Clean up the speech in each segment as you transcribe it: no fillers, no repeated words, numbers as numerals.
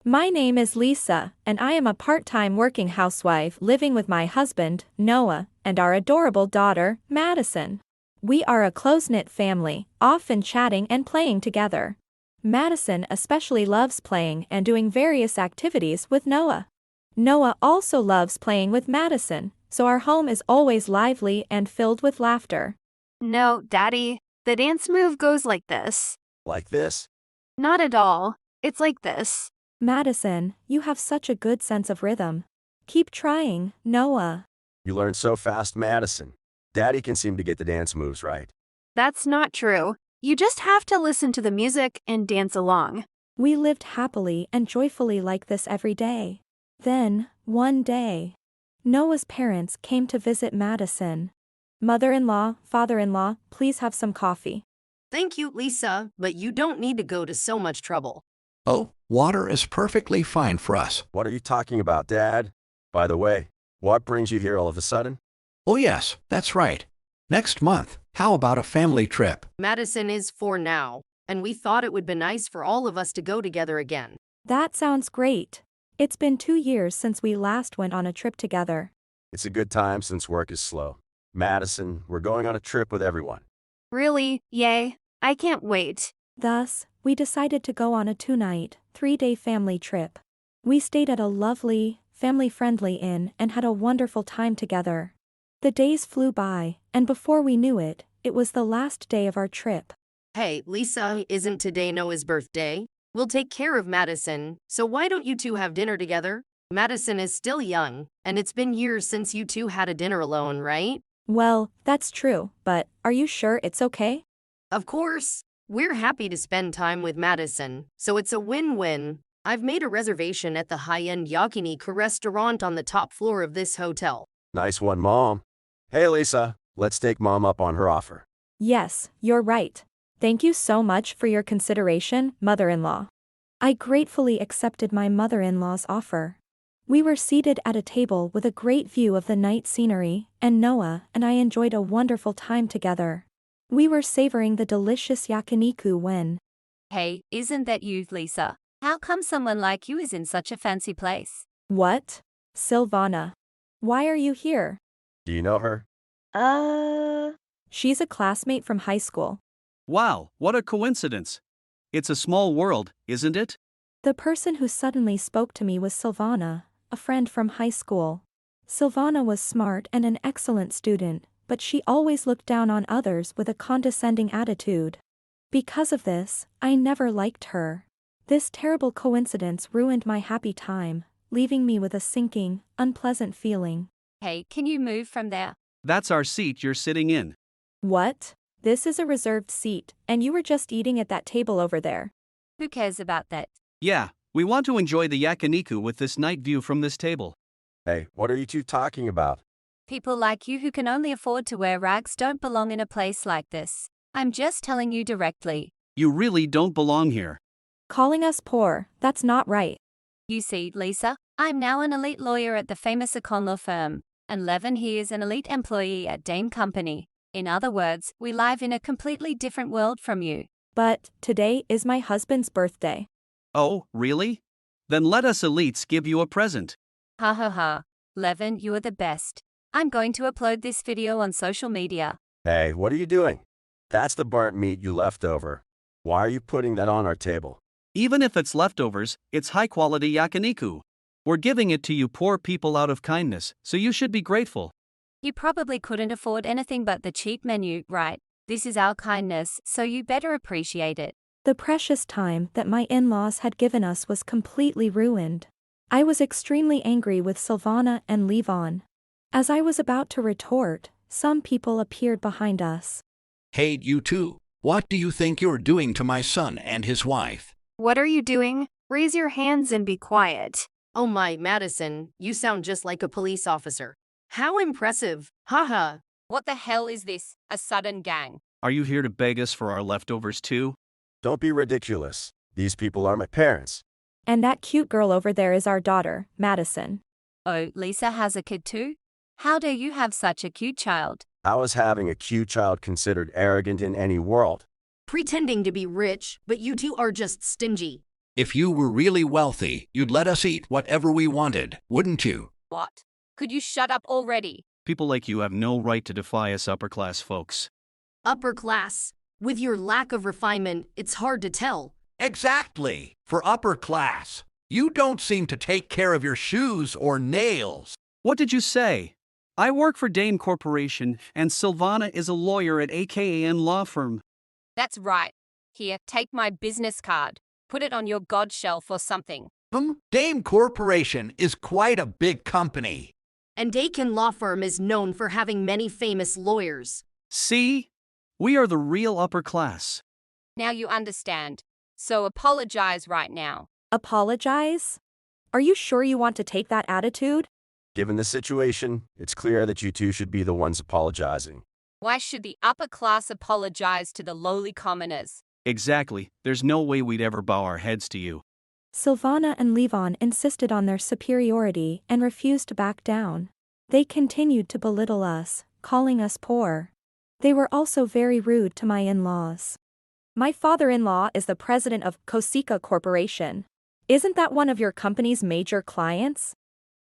My name is Lisa, and I am a part-time working housewife living with my husband, Noah, and our adorable daughter, Madison. We are a close-knit family, often chatting and playing together. Madison especially loves playing and doing various activities with Noah. Noah also loves playing with Madison, so our home is always lively and filled with laughter. No, Daddy, the dance move goes like this. Like this? Not at all. It's like this. Madison, you have such a good sense of rhythm. Keep trying, Noah. You learn so fast, Madison. Daddy can seem to get the dance moves right. That's not true. You just have to listen to the music and dance along. We lived happily and joyfully like this every day. Then, one day, Noah's parents came to visit Madison. Mother-in-law, father-in-law, please have some coffee. Thank you, Lisa, but you don't need to go to so much trouble. Oh, water is perfectly fine for us. What are you talking about, Dad? By the way, what brings you here all of a sudden? Oh yes, that's right. Next month, how about a family trip? Madison is for now, and we thought it would be nice for all of us to go together again. That sounds great. It's been 2 years since we last went on a trip together. It's a good time since work is slow. Madison, we're going on a trip with everyone. Really? Yay. I can't wait. Thus, we decided to go on a 2-night, 3-day family trip. We stayed at a lovely, family-friendly inn and had a wonderful time together. The days flew by, and before we knew it, it was the last day of our trip. Hey, Lisa, isn't today Noah's birthday? We'll take care of Madison, so why don't you two have dinner together? Madison is still young, and it's been years since you two had a dinner alone, right? Well, that's true, but are you sure it's okay? Of course. We're happy to spend time with Madison, so it's a win-win. I've made a reservation at the high-end yakiniku restaurant on the top floor of this hotel. Nice one, Mom. Hey, Lisa, let's take Mom up on her offer. Yes, you're right. Thank you so much for your consideration, mother-in-law. I gratefully accepted my mother-in-law's offer. We were seated at a table with a great view of the night scenery, and Noah and I enjoyed a wonderful time together. We were savoring the delicious yakiniku when... Hey, isn't that you, Lisa? How come someone like you is in such a fancy place? What? Silvana. Why are you here? Do you know her? She's a classmate from high school. Wow, what a coincidence. It's a small world, isn't it? The person who suddenly spoke to me was Silvana, a friend from high school. Silvana was smart and an excellent student, but she always looked down on others with a condescending attitude. Because of this, I never liked her. This terrible coincidence ruined my happy time, leaving me with a sinking, unpleasant feeling. Hey, can you move from there? That's our seat you're sitting in. What? This is a reserved seat, and you were just eating at that table over there. Who cares about that? Yeah, we want to enjoy the yakiniku with this night view from this table. Hey, what are you two talking about? People like you who can only afford to wear rags don't belong in a place like this. I'm just telling you directly. You really don't belong here. Calling us poor, that's not right. You see, Lisa, I'm now an elite lawyer at the famous econ law firm, and Levin here is an elite employee at Dame Company. In other words, we live in a completely different world from you. But today is my husband's birthday. Oh, really? Then let us elites give you a present. Ha ha ha. Levin, you are the best. I'm going to upload this video on social media. Hey, what are you doing? That's the burnt meat you left over. Why are you putting that on our table? Even if it's leftovers, it's high-quality yakiniku. We're giving it to you poor people out of kindness, so you should be grateful. You probably couldn't afford anything but the cheap menu, right? This is our kindness, so you better appreciate it. The precious time that my in-laws had given us was completely ruined. I was extremely angry with Silvana and Levon. As I was about to retort, some people appeared behind us. Hey, you two, what do you think you're doing to my son and his wife? What are you doing? Raise your hands and be quiet. Oh my, Madison, you sound just like a police officer. How impressive. Haha. What the hell is this? A sudden gang? Are you here to beg us for our leftovers too? Don't be ridiculous. These people are my parents. And that cute girl over there is our daughter, Madison. Oh, Lisa has a kid too? How dare you have such a cute child? How is having a cute child considered arrogant in any world? Pretending to be rich, but you two are just stingy. If you were really wealthy, you'd let us eat whatever we wanted, wouldn't you? What? Could you shut up already? People like you have no right to defy us upper class folks. Upper class. With your lack of refinement, it's hard to tell. Exactly. For upper class. You don't seem to take care of your shoes or nails. What did you say? I work for Dame Corporation, and Silvana is a lawyer at AKAN Law Firm. That's right. Here, take my business card. Put it on your god shelf or something. Dame Corporation is quite a big company. And Dakin Law Firm is known for having many famous lawyers. See? We are the real upper class. Now you understand. So apologize right now. Apologize? Are you sure you want to take that attitude? Given the situation, it's clear that you two should be the ones apologizing. Why should the upper class apologize to the lowly commoners? Exactly. There's no way we'd ever bow our heads to you. Silvana and Levon insisted on their superiority and refused to back down. They continued to belittle us, calling us poor. They were also very rude to my in-laws. My father-in-law is the president of Cosica Corporation. Isn't that one of your company's major clients?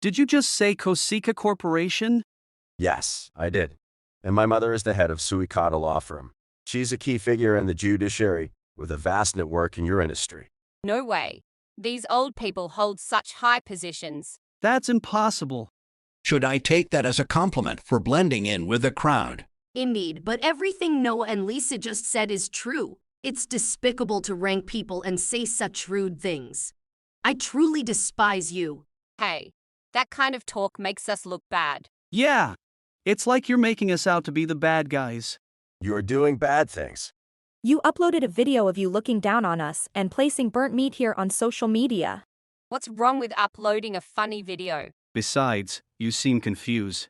Did you just say Cosica Corporation? Yes, I did. And my mother is the head of Suikata Law Firm. She's a key figure in the judiciary with a vast network in your industry. No way. These old people hold such high positions. That's impossible. Should I take that as a compliment for blending in with the crowd? Indeed, but everything Noah and Lisa just said is true. It's despicable to rank people and say such rude things. I truly despise you. Hey, that kind of talk makes us look bad. Yeah. It's like you're making us out to be the bad guys. You're doing bad things. You uploaded a video of you looking down on us and placing burnt meat here on social media. What's wrong with uploading a funny video? Besides, you seem confused.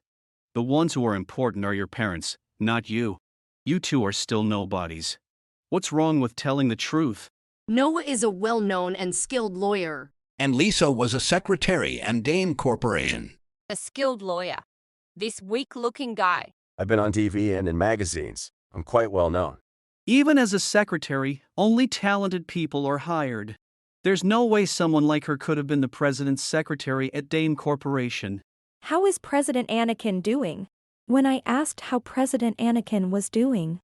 The ones who are important are your parents, not you. You two are still nobodies. What's wrong with telling the truth? Noah is a well-known and skilled lawyer. And Lisa was a secretary and Dame Corporation. A skilled lawyer. This weak-looking guy. I've been on TV and in magazines. I'm quite well known. Even as a secretary, only talented people are hired. There's no way someone like her could have been the president's secretary at Dame Corporation. How is President Anakin doing? When I asked how President Anakin was doing.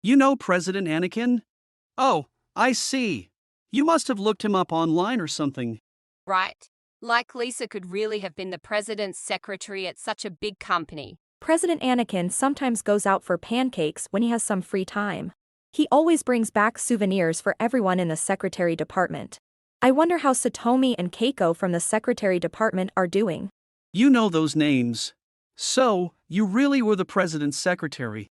You know President Anakin? Oh, I see. You must have looked him up online or something. Right. Like Lisa could really have been the president's secretary at such a big company. President Anakin sometimes goes out for pancakes when he has some free time. He always brings back souvenirs for everyone in the secretary department. I wonder how Satomi and Keiko from the secretary department are doing. You know those names. So, you really were the president's secretary.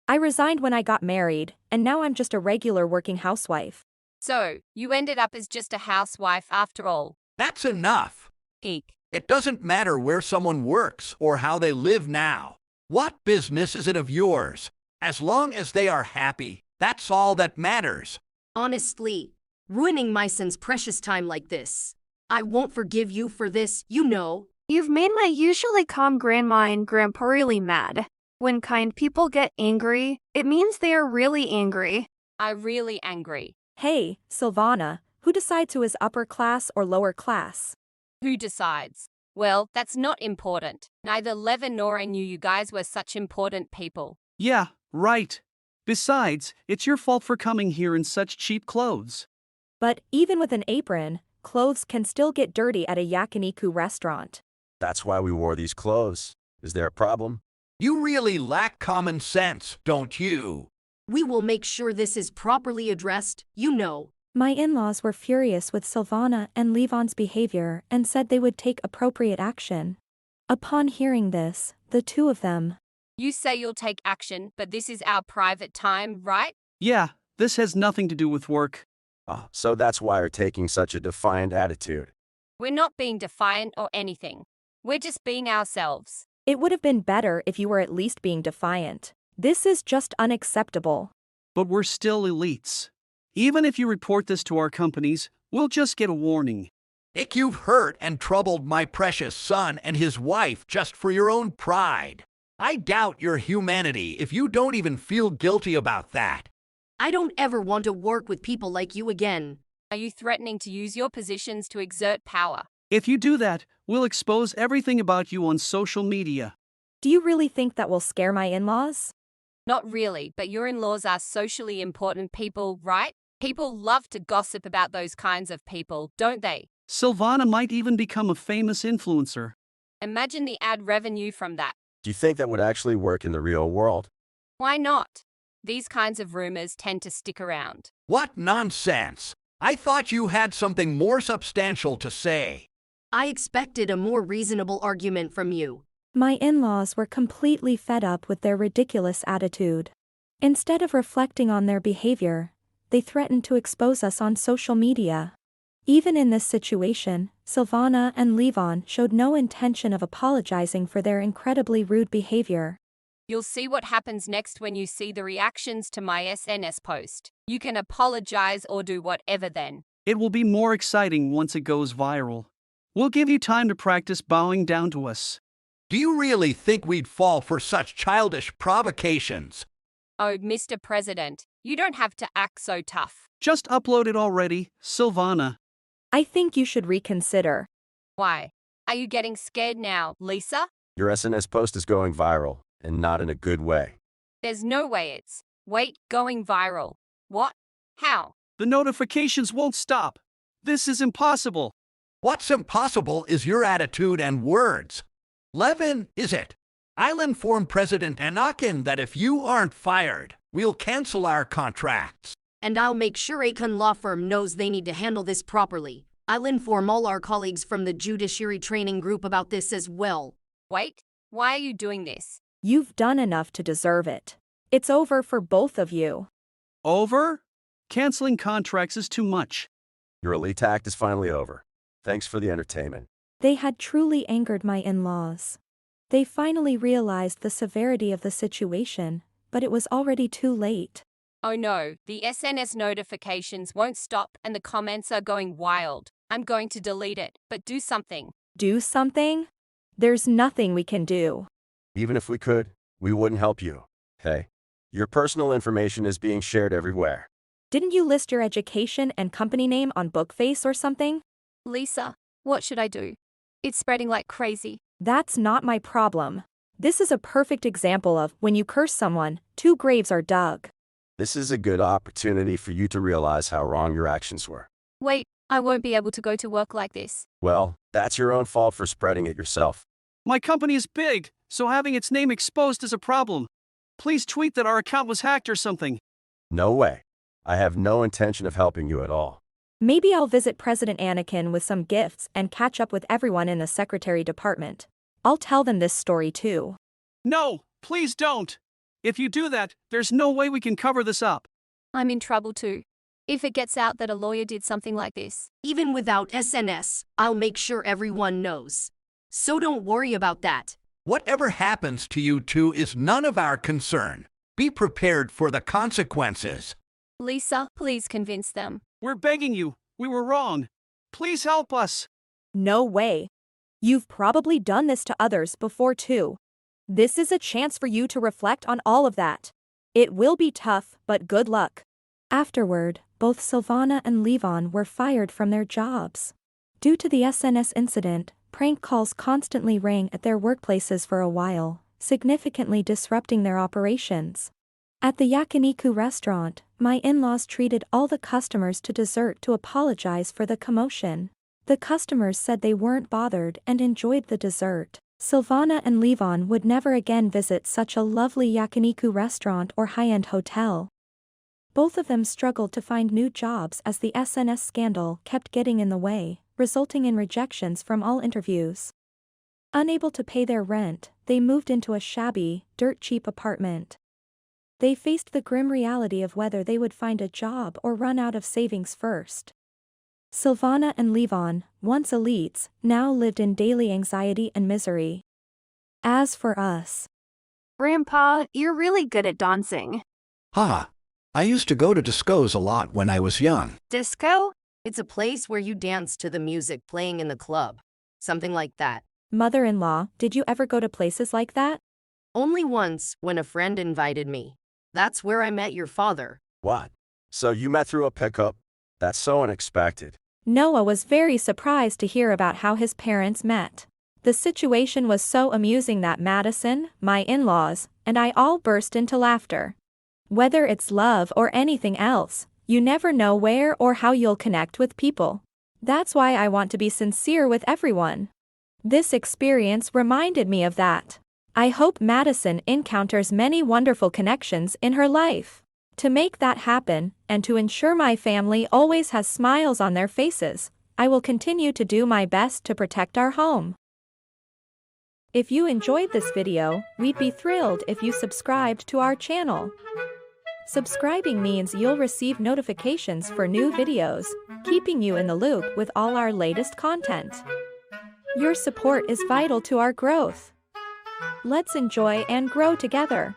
I resigned when I got married, and now I'm just a regular working housewife. So, you ended up as just a housewife after all. That's enough. Eek. It doesn't matter where someone works or how they live now. What business is it of yours? As long as they are happy, that's all that matters. Honestly, ruining my son's precious time like this. I won't forgive you for this, you know. You've made my usually calm grandma and grandpa really mad. When kind people get angry, it means they are really angry. I'm really angry. Hey, Silvana, who decides who is upper class or lower class? Who decides? Well, that's not important. Neither Levin nor I knew you guys were such important people. Yeah, right. Besides, it's your fault for coming here in such cheap clothes. But even with an apron, clothes can still get dirty at a yakiniku restaurant. That's why we wore these clothes. Is there a problem? You really lack common sense, don't you? We will make sure this is properly addressed, you know. My in-laws were furious with Silvana and Levon's behavior and said they would take appropriate action. Upon hearing this, the two of them. You say you'll take action, but this is our private time, right? Yeah, this has nothing to do with work. Oh, so that's why you're taking such a defiant attitude. We're not being defiant or anything. We're just being ourselves. It would have been better if you were at least being defiant. This is just unacceptable. But we're still elites. Even if you report this to our companies, we'll just get a warning. Nick, you've hurt and troubled my precious son and his wife just for your own pride. I doubt your humanity if you don't even feel guilty about that. I don't ever want to work with people like you again. Are you threatening to use your positions to exert power? If you do that, we'll expose everything about you on social media. Do you really think that will scare my in-laws? Not really, but your in-laws are socially important people, right? People love to gossip about those kinds of people, don't they? Silvana might even become a famous influencer. Imagine the ad revenue from that. Do you think that would actually work in the real world? Why not? These kinds of rumors tend to stick around. What nonsense! I thought you had something more substantial to say. I expected a more reasonable argument from you. My in-laws were completely fed up with their ridiculous attitude. Instead of reflecting on their behavior, they threatened to expose us on social media. Even in this situation, Silvana and Levon showed no intention of apologizing for their incredibly rude behavior. You'll see what happens next when you see the reactions to my SNS post. You can apologize or do whatever then. It will be more exciting once it goes viral. We'll give you time to practice bowing down to us. Do you really think we'd fall for such childish provocations? Oh, Mr. President, you don't have to act so tough. Just upload it already, Silvana. I think you should reconsider. Why? Are you getting scared now, Lisa? Your SNS post is going viral, and not in a good way. There's no way it's, going viral. What? How? The notifications won't stop. This is impossible. What's impossible is your attitude and words. Levin, is it? I'll inform President Anakin that if you aren't fired, we'll cancel our contracts. And I'll make sure Akon Law Firm knows they need to handle this properly. I'll inform all our colleagues from the Judiciary Training Group about this as well. Wait, why are you doing this? You've done enough to deserve it. It's over for both of you. Over? Canceling contracts is too much. Your elite act is finally over. Thanks for the entertainment. They had truly angered my in-laws. They finally realized the severity of the situation, but it was already too late. Oh no, the SNS notifications won't stop and the comments are going wild. I'm going to delete it, but do something. Do something? There's nothing we can do. Even if we could, we wouldn't help you. Hey, your personal information is being shared everywhere. Didn't you list your education and company name on Bookface or something? Lisa, what should I do? It's spreading like crazy. That's not my problem. This is a perfect example of when you curse someone, two graves are dug. This is a good opportunity for you to realize how wrong your actions were. Wait, I won't be able to go to work like this. Well, that's your own fault for spreading it yourself. My company is big, so having its name exposed is a problem. Please tweet that our account was hacked or something. No way. I have no intention of helping you at all. Maybe I'll visit President Anakin with some gifts and catch up with everyone in the Secretary Department. I'll tell them this story too. No, please don't. If you do that, there's no way we can cover this up. I'm in trouble too. If it gets out that a lawyer did something like this. Even without SNS, I'll make sure everyone knows. So don't worry about that. Whatever happens to you two is none of our concern. Be prepared for the consequences. Lisa, please convince them. We're begging you. We were wrong. Please help us. No way. You've probably done this to others before too. This is a chance for you to reflect on all of that. It will be tough, but good luck. Afterward, both Silvana and Levon were fired from their jobs. Due to the SNS incident, prank calls constantly rang at their workplaces for a while, significantly disrupting their operations. At the yakiniku restaurant, my in-laws treated all the customers to dessert to apologize for the commotion. The customers said they weren't bothered and enjoyed the dessert. Silvana and Levon would never again visit such a lovely yakiniku restaurant or high-end hotel. Both of them struggled to find new jobs as the SNS scandal kept getting in the way, resulting in rejections from all interviews. Unable to pay their rent, they moved into a shabby, dirt-cheap apartment. They faced the grim reality of whether they would find a job or run out of savings first. Silvana and Levon, once elites, now lived in daily anxiety and misery. As for us, Grandpa, you're really good at dancing. I used to go to discos a lot when I was young. Disco? It's a place where you dance to the music playing in the club. Something like that. mother-in-law, did you ever go to places like that? Only once, when a friend invited me. That's where I met your father. What? So you met through a pickup? That's so unexpected. Noah was very surprised to hear about how his parents met. The situation was so amusing that Madison, my in-laws, and I all burst into laughter. Whether it's love or anything else, you never know where or how you'll connect with people. That's why I want to be sincere with everyone. This experience reminded me of that. I hope Madison encounters many wonderful connections in her life. To make that happen, and to ensure my family always has smiles on their faces, I will continue to do my best to protect our home. If you enjoyed this video, we'd be thrilled if you subscribed to our channel. Subscribing means you'll receive notifications for new videos, keeping you in the loop with all our latest content. Your support is vital to our growth. Let's enjoy and grow together.